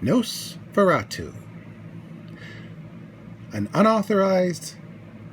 NOSFERATU, an unauthorized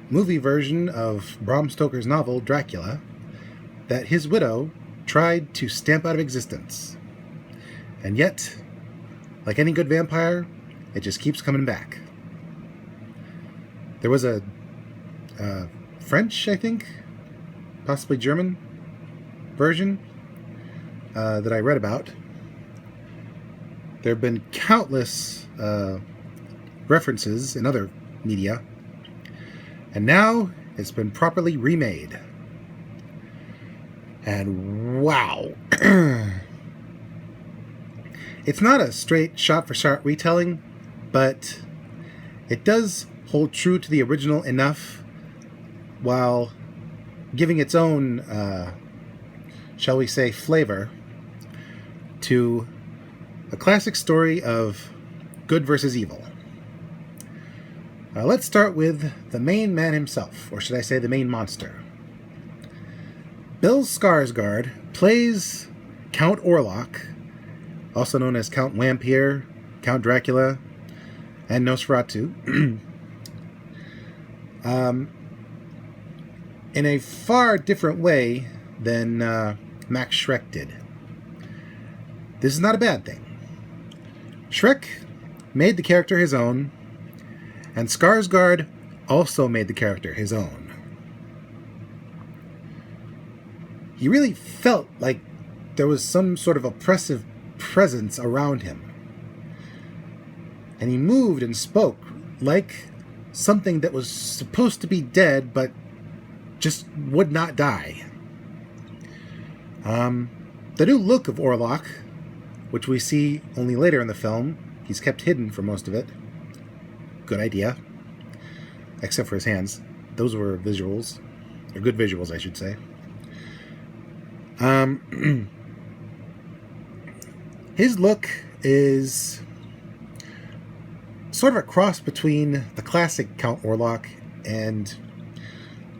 movie version of Bram Stoker's novel Dracula that his widow tried to stamp out of existence. And yet, like any good vampire, it just keeps coming back. There was a French, I think, possibly German version that I read about. There have been countless references in other media, and now it's been properly remade. And wow! It's not a straight shot-for-shot retelling, but it does hold true to the original enough while giving its own, shall we say, flavor to a classic story of good versus evil. Let's start with the main man himself, or should I say the main monster. Bill Skarsgård plays Count Orlok, also known as Count Vampire, Count Dracula, and NOSFERATU, in a far different way than Max Schreck did. This is not a bad thing. Schreck made the character his own, and Skarsgård also made the character his own. He really felt like there was some sort of oppressive presence around him. And he moved and spoke like something that was supposed to be dead but just would not die. The new look of Orlok, which we see only later in the film, he's kept hidden for most of it. Good idea. Except for his hands. Those were visuals. Or good visuals, I should say. His look is sort of a cross between the classic Count Orlok and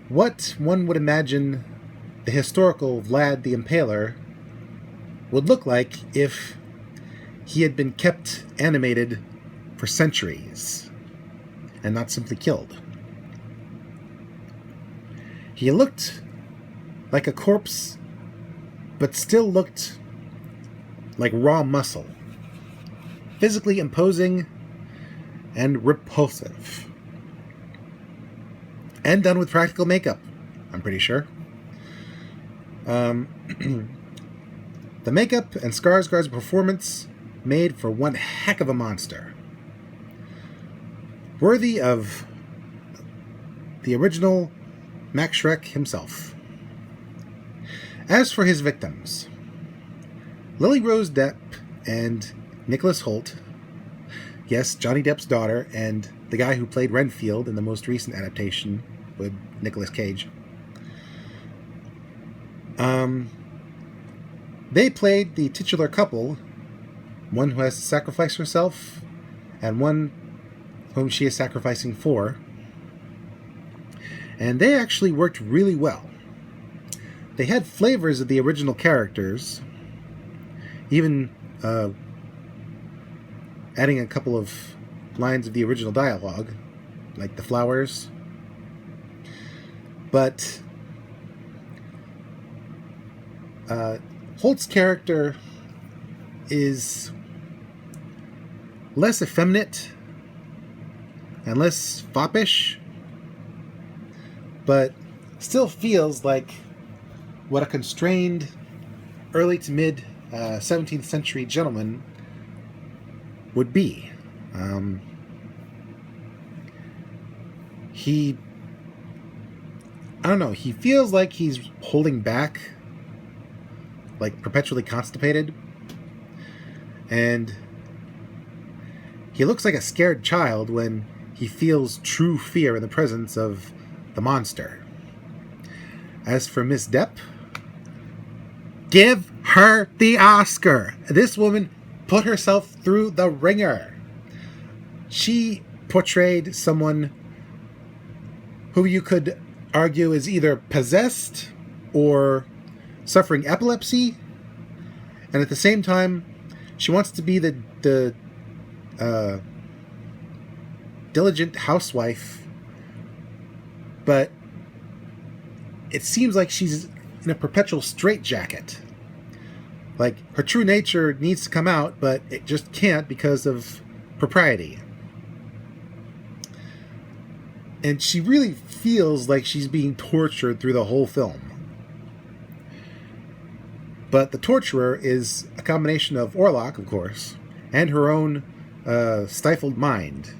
what one would imagine the historical Vlad the Impaler would look like if he had been kept animated for centuries and not simply killed. He looked like a corpse, but still looked like raw muscle, physically imposing and repulsive. And done with practical makeup, I'm pretty sure. The makeup and Skarsgård's performance made for one heck of a monster. Worthy of the original Max Schreck himself. As for his victims, Lily Rose Depp and Nicholas Hoult, yes, Johnny Depp's daughter and the guy who played Renfield in the most recent adaptation with Nicolas Cage, they played the titular couple, one who has to sacrifice herself and one whom she is sacrificing for. And they actually worked really well. They had flavors of the original characters, even adding a couple of lines of the original dialogue, like the flowers. But Holt's character is less effeminate and less foppish, but still feels like what a constrained early to mid 17th century gentleman would be. He feels like he's holding back, like perpetually constipated, and he looks like a scared child when he feels true fear in the presence of the monster. As for Miss Depp, give her the Oscar. This woman put herself through the ringer. She portrayed someone who you could argue is either possessed or suffering epilepsy, and at the same time, she wants to be the diligent housewife, but it seems like she's in a perpetual straitjacket. Like, her true nature needs to come out, but it just can't because of propriety. And she really feels like she's being tortured through the whole film. But the torturer is a combination of Orlok, of course, and her own stifled mind.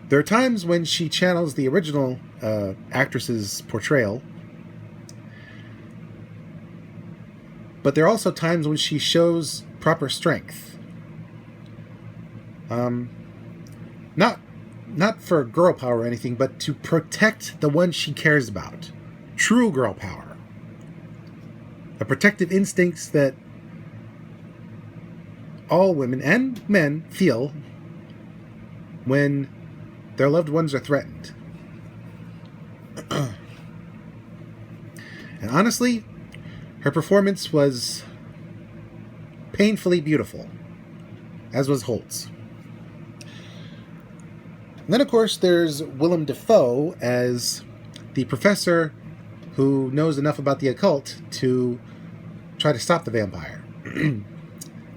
There are times when she channels the original actress's portrayal, but there are also times when she shows proper strength. Not for girl power or anything, but to protect the one she cares about. True girl power. The protective instincts that all women and men feel when their loved ones are threatened. And honestly, her performance was painfully beautiful, as was Holt's. And then, of course, there's Willem Dafoe as the professor who knows enough about the occult to try to stop the vampire.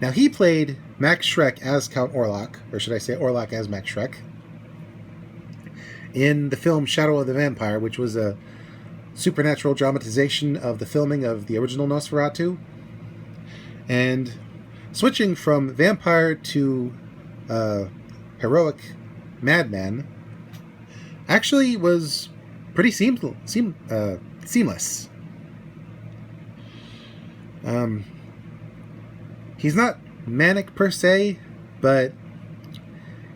Now, he played Max Schreck as Count Orlok, or should I say Orlok as Max Schreck, in the film Shadow of the Vampire, which was a supernatural dramatization of the filming of the original Nosferatu. And switching from vampire to heroic madman actually was pretty seamless. He's not manic per se, but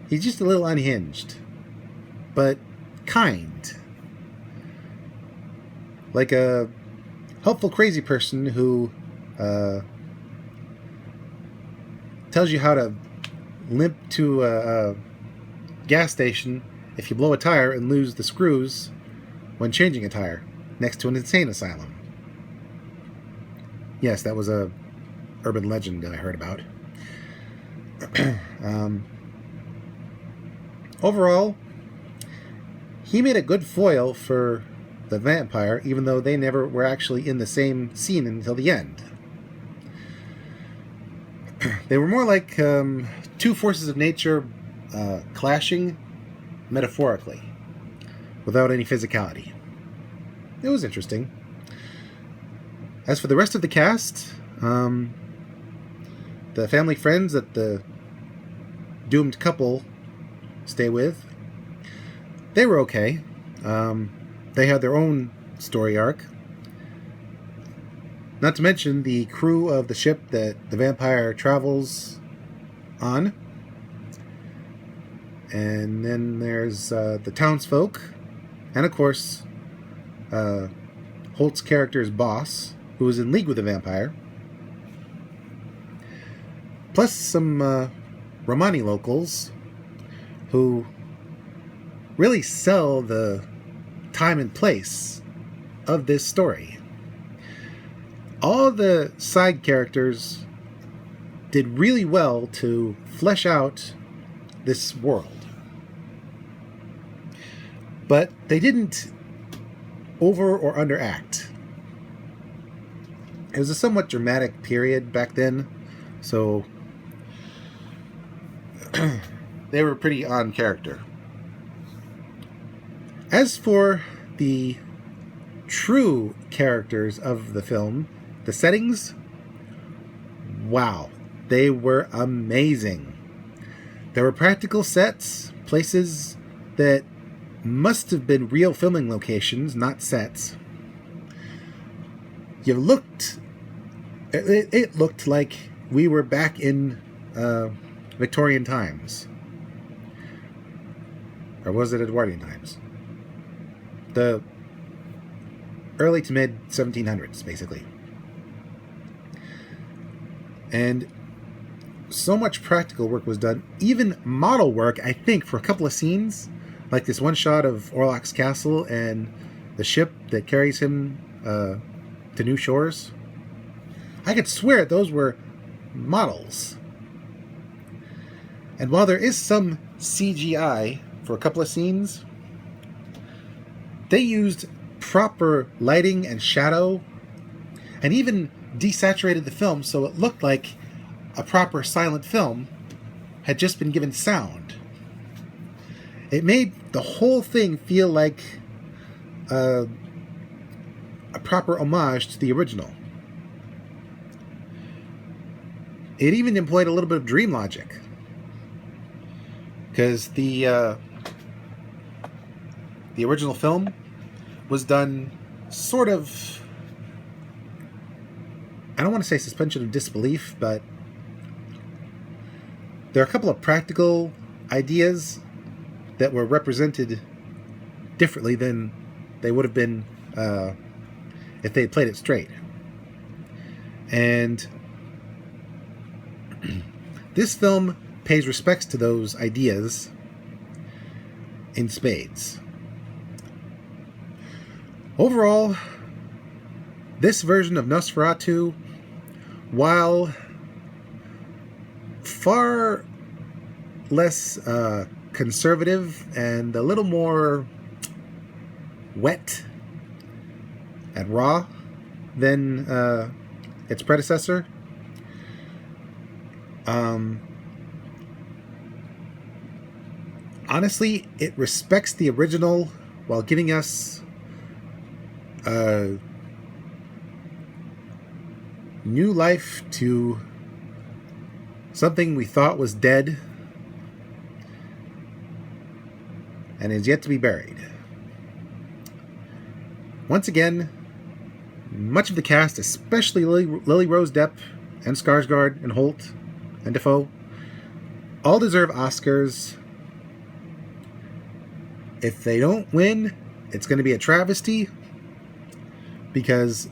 he's just a little unhinged, but kind. Like a helpful crazy person who tells you how to limp to a gas station if you blow a tire and lose the screws when changing a tire next to an insane asylum. Yes, that was a urban legend that I heard about. Overall, he made a good foil for the vampire, even though they never were actually in the same scene until the end. They were more like two forces of nature clashing metaphorically, without any physicality. It was interesting. As for the rest of the cast, the family friends that the doomed couple stay with, they were okay. They had their own story arc. Not to mention the crew of the ship that the vampire travels on. And then there's the townsfolk. And of course, Holt's character's boss, who was in league with the vampire. Plus some Romani locals who really sell the time and place of this story. All the side characters did really well to flesh out this world. But they didn't over or underact. It was a somewhat dramatic period back then, so they were pretty on character. As for the true characters of the film, the settings, wow, they were amazing. There were practical sets, places that must have been real filming locations, not sets. It looked like we were back in Victorian times. Or was it Edwardian times? The early to mid 1700s, basically. And so much practical work was done. Even model work, I think, for a couple of scenes, like this one shot of Orlok's castle and the ship that carries him to new shores. I could swear those were models. And while there is some CGI for a couple of scenes, they used proper lighting and shadow, and even desaturated the film so it looked like a proper silent film had just been given sound. It made the whole thing feel like a proper homage to the original. It even employed a little bit of dream logic, because the original film was done sort of, I don't want to say suspension of disbelief, but there are a couple of practical ideas that were represented differently than they would have been if they had played it straight. And this film pays respects to those ideas in spades. Overall, this version of NOSFERATU, while far less conservative and a little more wet and raw than its predecessor, honestly, it respects the original while giving us new life to something we thought was dead and is yet to be buried. Once again, much of the cast, especially Lily Rose Depp and Skarsgård and Holt and Defoe, all deserve Oscars. If they don't win, it's going to be a travesty, because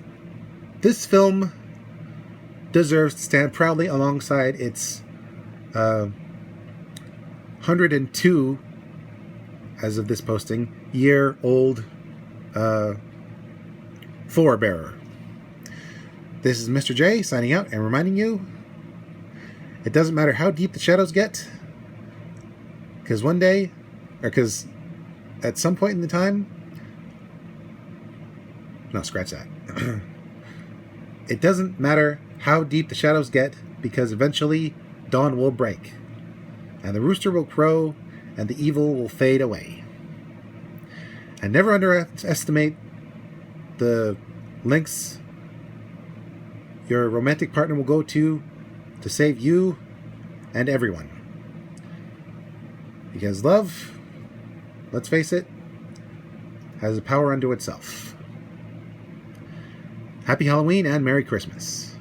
this film deserves to stand proudly alongside its 102, as of this posting, year-old forebearer. This is Mr. J signing out and reminding you, it doesn't matter how deep the shadows get, because one day, or because at some point in the time, no, scratch that. It doesn't matter how deep the shadows get, because eventually dawn will break, and the rooster will crow, and the evil will fade away. And never underestimate the lengths your romantic partner will go to save you and everyone. Because love, let's face it, has a power unto itself. Happy Halloween and Merry Christmas.